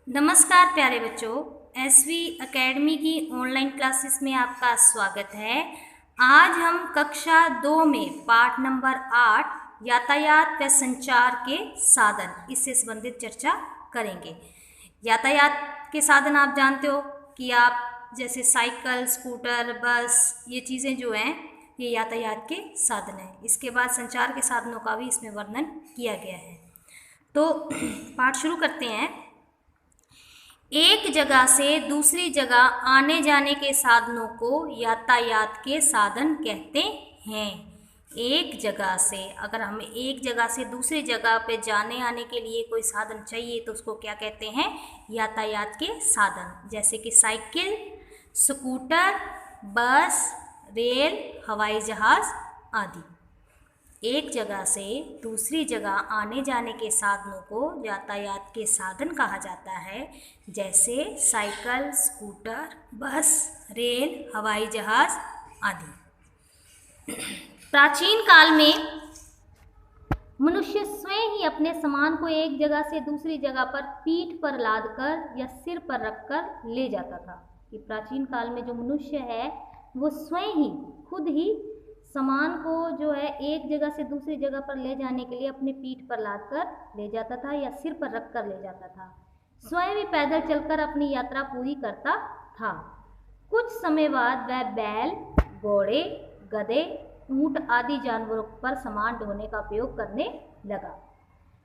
नमस्कार प्यारे बच्चों, एसवी एकेडमी की ऑनलाइन क्लासेस में आपका स्वागत है। आज हम कक्षा 2 में पाठ नंबर 8 यातायात व संचार के साधन इससे संबंधित चर्चा करेंगे। यातायात के साधन आप जानते हो कि आप जैसे साइकिल, स्कूटर, बस, ये चीज़ें जो हैं ये यातायात के साधन हैं। इसके बाद संचार के साधनों का भी इसमें वर्णन किया गया है। तो पाठ शुरू करते हैं। एक जगह से दूसरी जगह आने जाने के साधनों को यातायात के साधन कहते हैं। एक जगह से, अगर हमें एक जगह से दूसरी जगह पे जाने आने के लिए कोई साधन चाहिए तो उसको क्या कहते हैं? यातायात के साधन। जैसे कि साइकिल, स्कूटर, बस, रेल, हवाई जहाज आदि। एक जगह से दूसरी जगह आने जाने के साधनों को यातायात के साधन कहा जाता है। जैसे साइकिल, स्कूटर, बस, रेल, हवाई जहाज आदि। प्राचीन काल में मनुष्य स्वयं ही अपने सामान को एक जगह से दूसरी जगह पर पीठ पर लादकर या सिर पर रखकर ले जाता था। कि प्राचीन काल में जो मनुष्य है वो स्वयं ही खुद ही सामान को जो है एक जगह से दूसरी जगह पर ले जाने के लिए अपने पीठ पर लादकर ले जाता था या सिर पर रखकर ले जाता था। स्वयं ही पैदल चलकर अपनी यात्रा पूरी करता था। कुछ समय बाद वह बैल, घोड़े, गधे, ऊंट आदि जानवरों पर सामान ढोने का उपयोग करने लगा।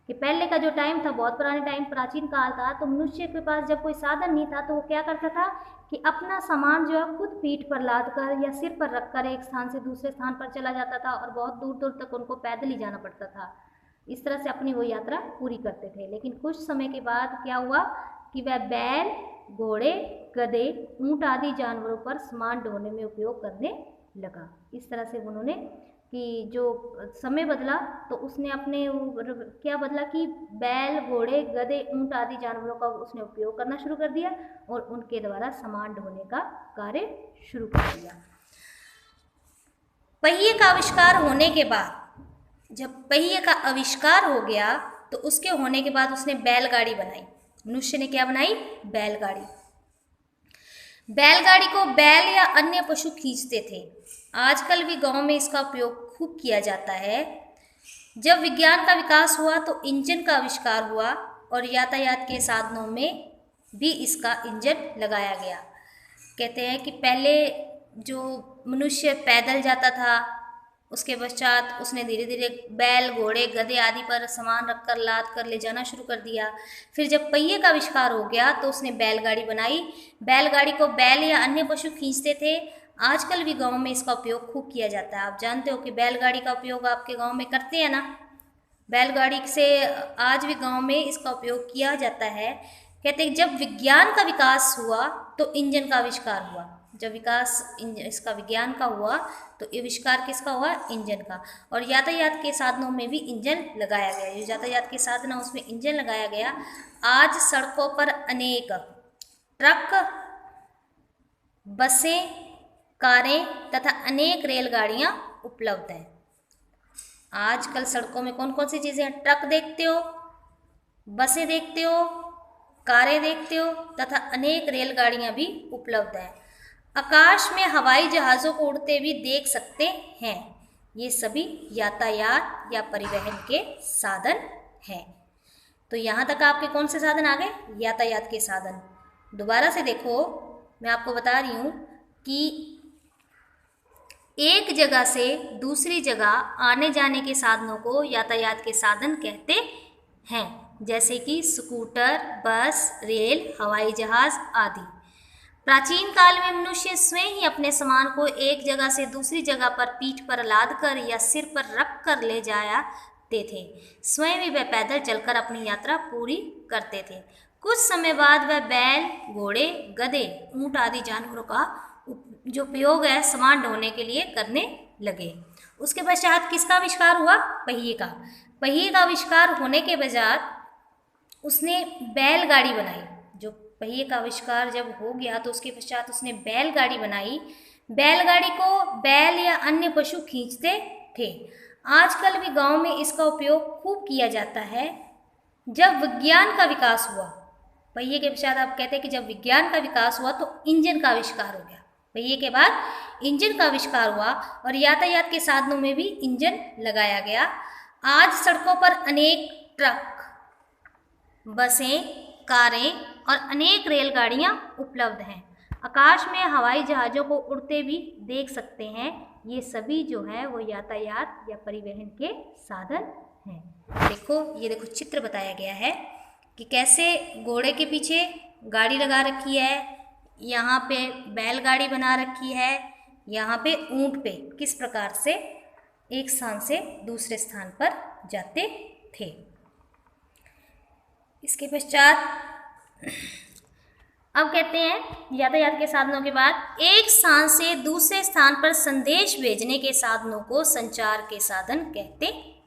कि पहले का जो टाइम था, बहुत पुराने टाइम, प्राचीन काल था, तो मनुष्य के पास जब कोई साधन नहीं था तो वो क्या करता था कि अपना सामान जो है खुद पीठ पर लाद कर या सिर पर रखकर एक स्थान से दूसरे स्थान पर चला जाता था और बहुत दूर दूर तक उनको पैदल ही जाना पड़ता था। इस तरह से अपनी वो यात्रा पूरी करते थे। लेकिन कुछ समय के बाद क्या हुआ कि वह बैल, घोड़े, गधे, ऊंट आदि जानवरों पर सामान ढोने में उपयोग करने लगा। इस तरह से उन्होंने कि जो समय बदला तो उसने अपने क्या बदला कि बैल, घोड़े, गधे, ऊंट आदि जानवरों का उसने उपयोग करना शुरू कर दिया और उनके द्वारा सामान ढोने का कार्य शुरू कर दिया। पहिए का आविष्कार होने के बाद, जब पहिए का आविष्कार हो गया तो उसके होने के बाद उसने बैलगाड़ी बनाई। मनुष्य ने क्या बनाई? बैलगाड़ी। बैलगाड़ी को बैल या अन्य पशु खींचते थे। आजकल भी गांव में इसका उपयोग खूब किया जाता है। जब विज्ञान का विकास हुआ तो इंजन का आविष्कार हुआ और यातायात के साधनों में भी इसका इंजन लगाया गया। कहते हैं कि पहले जो मनुष्य पैदल जाता था, उसके पश्चात उसने धीरे धीरे बैल, घोड़े, गधे आदि पर सामान रखकर लाद कर ले जाना शुरू कर दिया। फिर जब पहिए का आविष्कार हो गया तो उसने बैलगाड़ी बनाई। बैलगाड़ी को बैल या अन्य पशु खींचते थे। आजकल भी गांव में इसका उपयोग खूब किया जाता है। आप जानते हो कि बैलगाड़ी का उपयोग आपके गांव में करते हैं ना। बैलगाड़ी से आज भी गांव में इसका उपयोग किया जाता है। कहते हैं जब विज्ञान का विकास हुआ तो इंजन का आविष्कार हुआ। जब विकास इसका विज्ञान का हुआ तो आविष्कार किसका हुआ? इंजन का। और यातायात के साधनों में भी इंजन लगाया गया। जो यातायात के साधन है उसमें इंजन लगाया गया। आज सड़कों पर अनेक ट्रक, बसें, कारें तथा अनेक रेलगाड़ियां उपलब्ध हैं। आजकल सड़कों में कौन कौन सी चीज़ें हैं? ट्रक देखते हो, बसें देखते हो, कारें देखते हो तथा अनेक रेलगाड़ियां भी उपलब्ध हैं। आकाश में हवाई जहाज़ों को उड़ते भी देख सकते हैं। ये सभी यातायात या परिवहन के साधन हैं। तो यहाँ तक आपके कौन से साधन आ गए? यातायात के साधन। दोबारा से देखो, मैं आपको बता रही हूँ कि एक जगह से दूसरी जगह आने जाने के साधनों को यातायात के साधन कहते हैं। जैसे कि स्कूटर, बस, रेल, हवाई जहाज आदि। प्राचीन काल में मनुष्य स्वयं ही अपने सामान को एक जगह से दूसरी जगह पर पीठ पर लादकर या सिर पर रखकर ले जाते थे। स्वयं ही वह पैदल चलकर अपनी यात्रा पूरी करते थे। कुछ समय बाद वह बैल, घोड़े, गधे, ऊंट आदि जानवरों का जो उपयोग है सामान ढोने के लिए करने लगे। उसके पश्चात किसका आविष्कार हुआ? पहिए का। पहिए का आविष्कार होने के पश्चात उसने बैलगाड़ी बनाई। जो पहिए का आविष्कार जब हो गया तो उसके पश्चात उसने बैलगाड़ी बनाई। बैलगाड़ी को बैल या अन्य पशु खींचते थे। आजकल भी गांव में इसका उपयोग खूब किया जाता है। जब विज्ञान का विकास हुआ पहिए के पश्चात आप कहते हैं कि जब विज्ञान का विकास हुआ तो इंजन का आविष्कार हो गया। पहिए के बाद इंजन का आविष्कार हुआ और यातायात के साधनों में भी इंजन लगाया गया। आज सड़कों पर अनेक ट्रक, बसें, कारें और अनेक रेलगाड़ियां उपलब्ध हैं। आकाश में हवाई जहाज़ों को उड़ते भी देख सकते हैं। ये सभी जो है वो यातायात या परिवहन के साधन हैं। देखो, ये देखो चित्र बताया गया है कि कैसे घोड़े के पीछे गाड़ी लगा रखी है, यहाँ पे बैलगाड़ी बना रखी है, यहाँ पे ऊंट पे किस प्रकार से एक स्थान से दूसरे स्थान पर जाते थे। इसके पश्चात अब कहते हैं यातायात के साधनों के बाद एक स्थान से दूसरे स्थान पर संदेश भेजने के साधनों को संचार के साधन कहते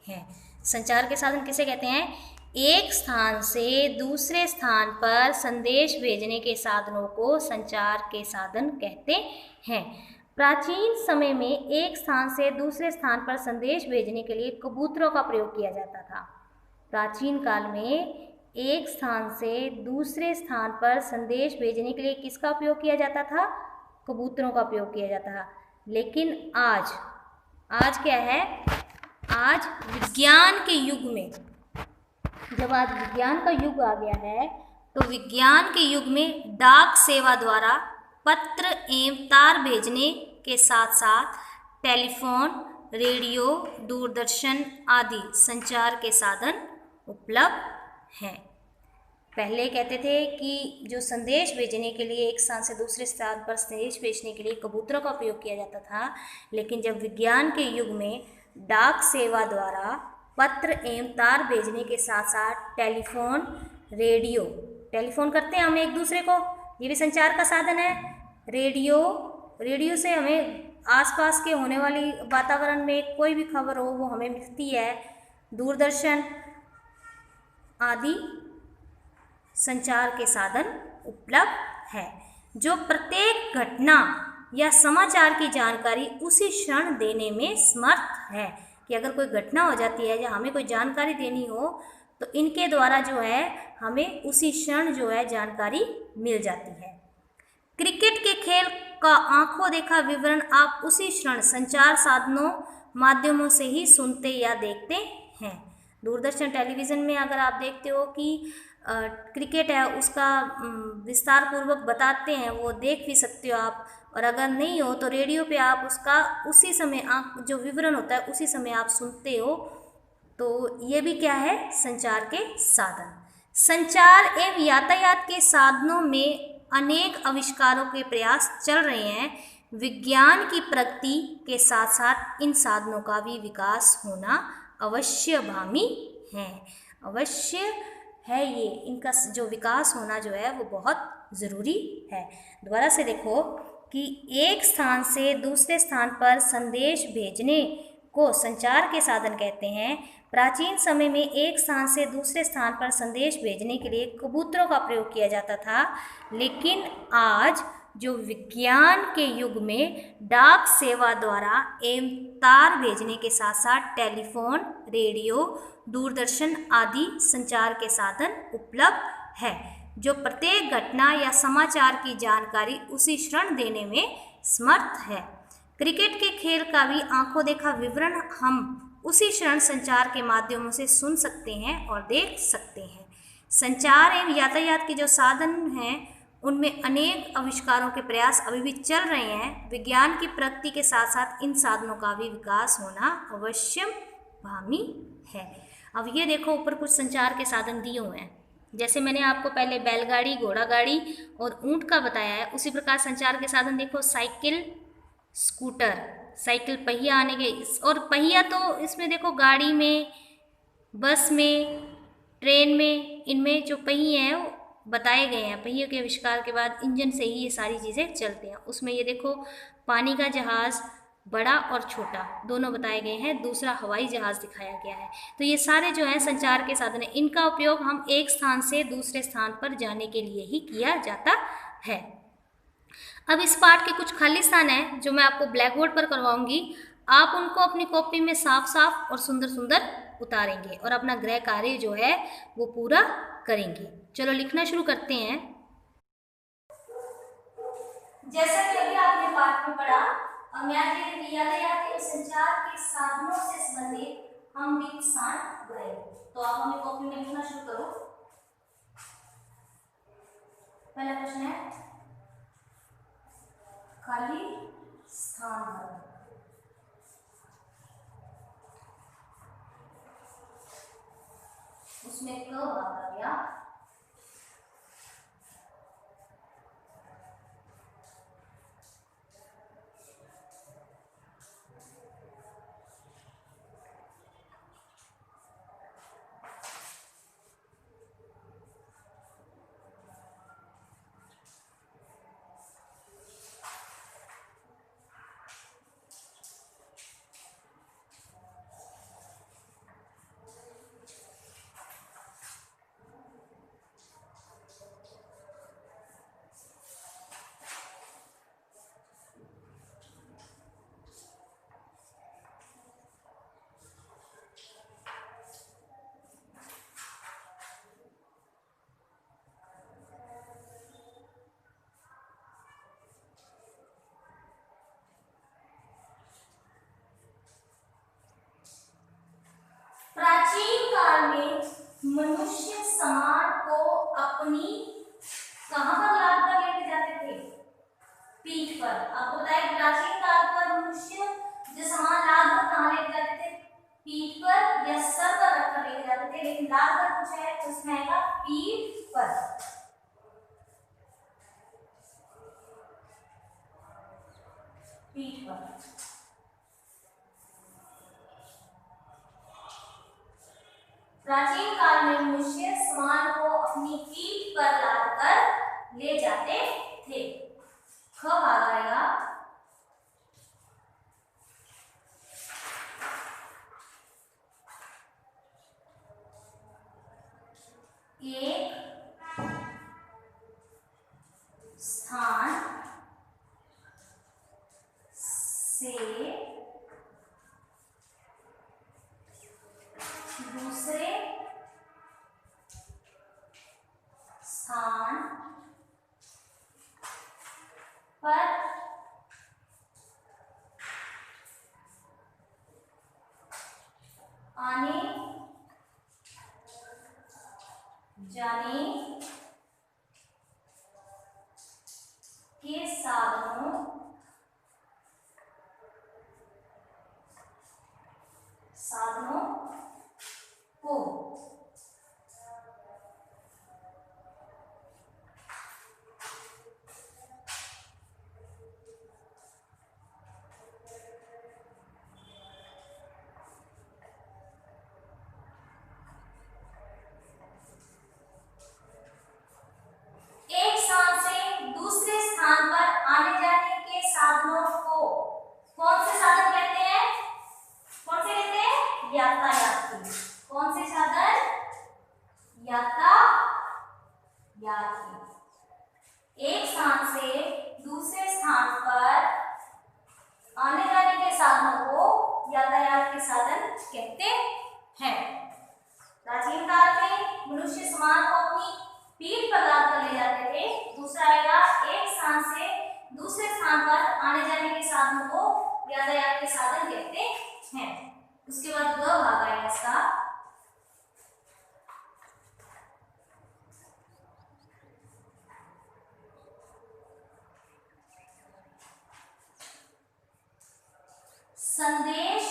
हैं। संचार के साधन किसे कहते हैं? एक स्थान से दूसरे स्थान पर संदेश भेजने के साधनों को संचार के साधन कहते हैं। प्राचीन समय में एक स्थान से दूसरे स्थान पर संदेश भेजने के लिए कबूतरों का प्रयोग किया जाता था। प्राचीन काल में एक स्थान से दूसरे स्थान पर संदेश भेजने के लिए किसका उपयोग किया जाता था? कबूतरों का उपयोग किया जाता था। लेकिन आज क्या है? आज विज्ञान के युग में, जब आज विज्ञान का युग आ गया है, तो विज्ञान के युग में डाक सेवा द्वारा पत्र एवं तार भेजने के साथ साथ टेलीफोन, रेडियो, दूरदर्शन आदि संचार के साधन उपलब्ध हैं। पहले कहते थे कि जो संदेश भेजने के लिए एक स्थान से दूसरे स्थान पर संदेश भेजने के लिए कबूतरों का उपयोग किया जाता था, लेकिन जब विज्ञान के युग में डाक सेवा द्वारा पत्र एवं तार भेजने के साथ साथ टेलीफोन, रेडियो, टेलीफोन करते हैं हम एक दूसरे को, ये भी संचार का साधन है। रेडियो से हमें आसपास के होने वाली वातावरण में कोई भी खबर हो वो हमें मिलती है। दूरदर्शन आदि संचार के साधन उपलब्ध है, जो प्रत्येक घटना या समाचार की जानकारी उसी क्षण देने में समर्थ है। कि अगर कोई घटना हो जाती है या हमें कोई जानकारी देनी हो तो इनके द्वारा जो है हमें उसी क्षण जो है जानकारी मिल जाती है। क्रिकेट के खेल का आंखों देखा विवरण आप उसी क्षण संचार साधनों माध्यमों से ही सुनते या देखते हैं। दूरदर्शन टेलीविज़न में अगर आप देखते हो कि क्रिकेट है उसका विस्तार पूर्वक बताते हैं, वो देख भी सकते हो आप, और अगर नहीं हो तो रेडियो पे आप उसका उसी समय आप जो विवरण होता है उसी समय आप सुनते हो। तो ये भी क्या है? संचार के साधन। संचार एवं यातायात के साधनों में अनेक आविष्कारों के प्रयास चल रहे हैं। विज्ञान की प्रगति के साथ साथ इन साधनों का भी विकास होना अवश्यभावी है। अवश्य है, ये इनका जो विकास होना जो है वो बहुत ज़रूरी है। दोबारा से देखो कि एक स्थान से दूसरे स्थान पर संदेश भेजने को संचार के साधन कहते हैं। प्राचीन समय में एक स्थान से दूसरे स्थान पर संदेश भेजने के लिए कबूतरों का प्रयोग किया जाता था, लेकिन आज जो विज्ञान के युग में डाक सेवा द्वारा एवं तार भेजने के साथ साथ टेलीफोन, रेडियो, दूरदर्शन आदि संचार के साधन उपलब्ध है, जो प्रत्येक घटना या समाचार की जानकारी उसी क्षण देने में समर्थ है। क्रिकेट के खेल का भी आंखों देखा विवरण हम उसी क्षण संचार के माध्यमों से सुन सकते हैं और देख सकते हैं। संचार एवं यातायात के जो साधन हैं उनमें अनेक आविष्कारों के प्रयास अभी भी चल रहे हैं। विज्ञान की प्रगति के साथ साथ इन साधनों का भी विकास होना अवश्यभावी है। अब ये देखो ऊपर कुछ संचार के साधन दिए हुए हैं। जैसे मैंने आपको पहले बैलगाड़ी, घोड़ा गाड़ी और ऊंट का बताया है, उसी प्रकार संचार के साधन देखो साइकिल, स्कूटर, साइकिल पहिया आने के, और पहिया तो इसमें देखो गाड़ी में, बस में, ट्रेन में, इनमें जो पहिए हैं वो बताए गए हैं। पहियों के आविष्कार के बाद इंजन से ही ये सारी चीज़ें चलती हैं। उसमें ये देखो पानी का जहाज़ बड़ा और छोटा दोनों बताए गए हैं, दूसरा हवाई जहाज़ दिखाया गया है। तो ये सारे जो हैं संचार के साधन हैं, इनका उपयोग हम एक स्थान से दूसरे स्थान पर जाने के लिए ही किया जाता है। अब इस पाठ के कुछ खाली स्थान हैं जो मैं आपको ब्लैक बोर्ड पर करवाऊंगी, आप उनको अपनी कॉपी में साफ साफ और सुंदर सुंदर उतारेंगे और अपना गृह कार्य जो है वो पूरा करेंगे। चलो लिखना शुरू करते हैं। जैसा कि अभी आपने पाठ में पढ़ा, यातायात एवं संचार के साधनों से संबंधित हम रिक्त स्थान भरे। तो आप हमें कॉपी में लिखना शुरू करो। पहला प्रश्न है खाली स्थान भरो। उसमें क आ गया। प्राचीन काल में मनुष्य सामान को अपनी कहां पर लाद कर लेके जाते थे? पीठ पर। आपको बताया कि प्राचीन काल पर मनुष्य जो सामान लाद कर कहां लेके जाते थे? पीठ पर या सर पर रखकर लेके जाते थे, लेकिन लाद कर पूछा है तो उसमें आएगा पीठ पर। पीठ पर। प्राचीन काल में मनुष्य सामान को अपनी पीठ पर लादकर ले जाते थे। ख भाग आएगा एक स्थान से दूसरे स्थान पर आने जाने के साधनों को एक स्थान से दूसरे स्थान पर आने जाने के साधनों को कौन से साधन कहते हैं? कौन से कहते हैं? यातायात के। कौन से साधन? यातायात के। एक स्थान से दूसरे स्थान पर आने जाने के साधनों को यातायात के साधन कहते हैं। प्राचीन काल में मनुष्य सामान को अपनी पीठ पर लाद कर ले जाते थे। दूसरा आएगा एक स्थान से दूसरे स्थान पर आने जाने के साधनों को यातायात के साधन कहते हैं। उसके बाद ग भाग आएगा इसका। संदेश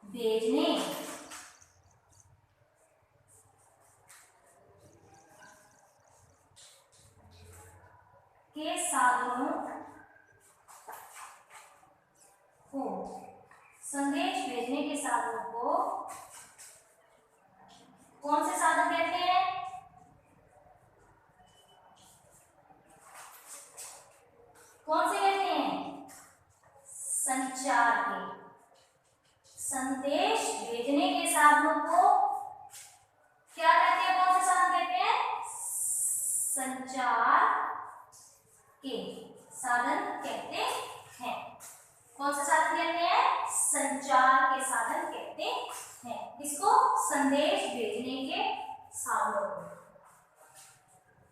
भेजने के साधनों को, संदेश भेजने के साधनों को कौन से साधन कहते हैं? कौन से कहते हैं? संचार के। संदेश भेजने के साधनों को क्या कहते हैं? कौन से साधन कहते हैं? संचार के साधन कहते हैं। कौन से साधन कहते हैं? संचार के साधन कहते हैं। इसको संदेश भेजने के साधनों को।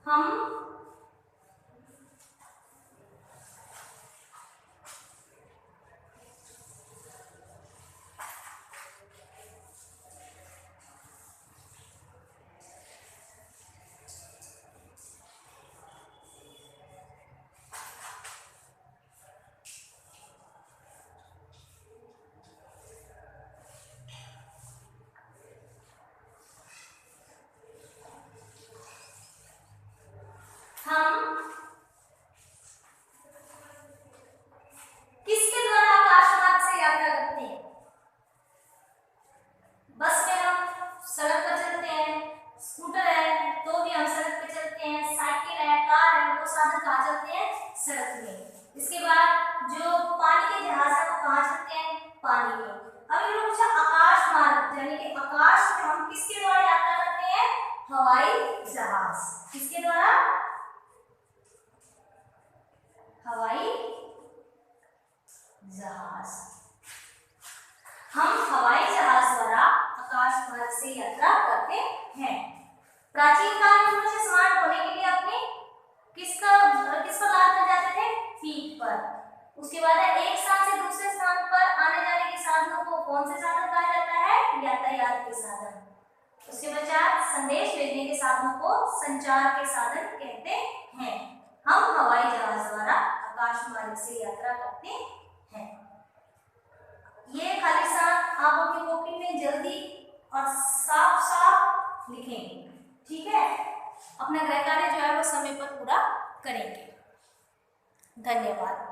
हम किसके द्वारा आकाश मार्ग से यात्रा करते हैं? बस में हम सड़क पर चलते हैं, स्कूटर है तो भी हम सड़क पे चलते हैं, साइकिल है, कार है, वो साधन कहाँ चलते हैं? सड़क में। इसके बाद जो पानी के जहाज है वो कहाँ चलते हैं? पानी में। अब ये लोग पूछा आकाश मार्ग, यानी कि आकाश में हम किसके द्वारा यात्रा करते हैं? हवाई जहाज। किसके द्वारा? हवाई जहाज। हम हवाई जहाज द्वारा आकाश मार्ग से यात्रा करते हैं। प्राचीन काल में मनुष्य स्मार्ट होने के लिए अपने किस पर लाद कर जाते थे? फीट पर। उसके बाद एक स्थान से दूसरे स्थान पर आने जाने के साधनों को कौन से साधन कहा जाता है? यातायात के साधन। उसके पश्चात संदेश भेजने के साधनों को संचार के साधन कहते हैं। हम हवाई जहाज द्वारा आकाश मार्ग से यात्रा करते हैं। ये खालिस्तान आप अपनी कॉपी में जल्दी और साफ साफ लिखेंगे, ठीक है? अपना गृह कार्य जो है वो समय पर पूरा करेंगे। धन्यवाद।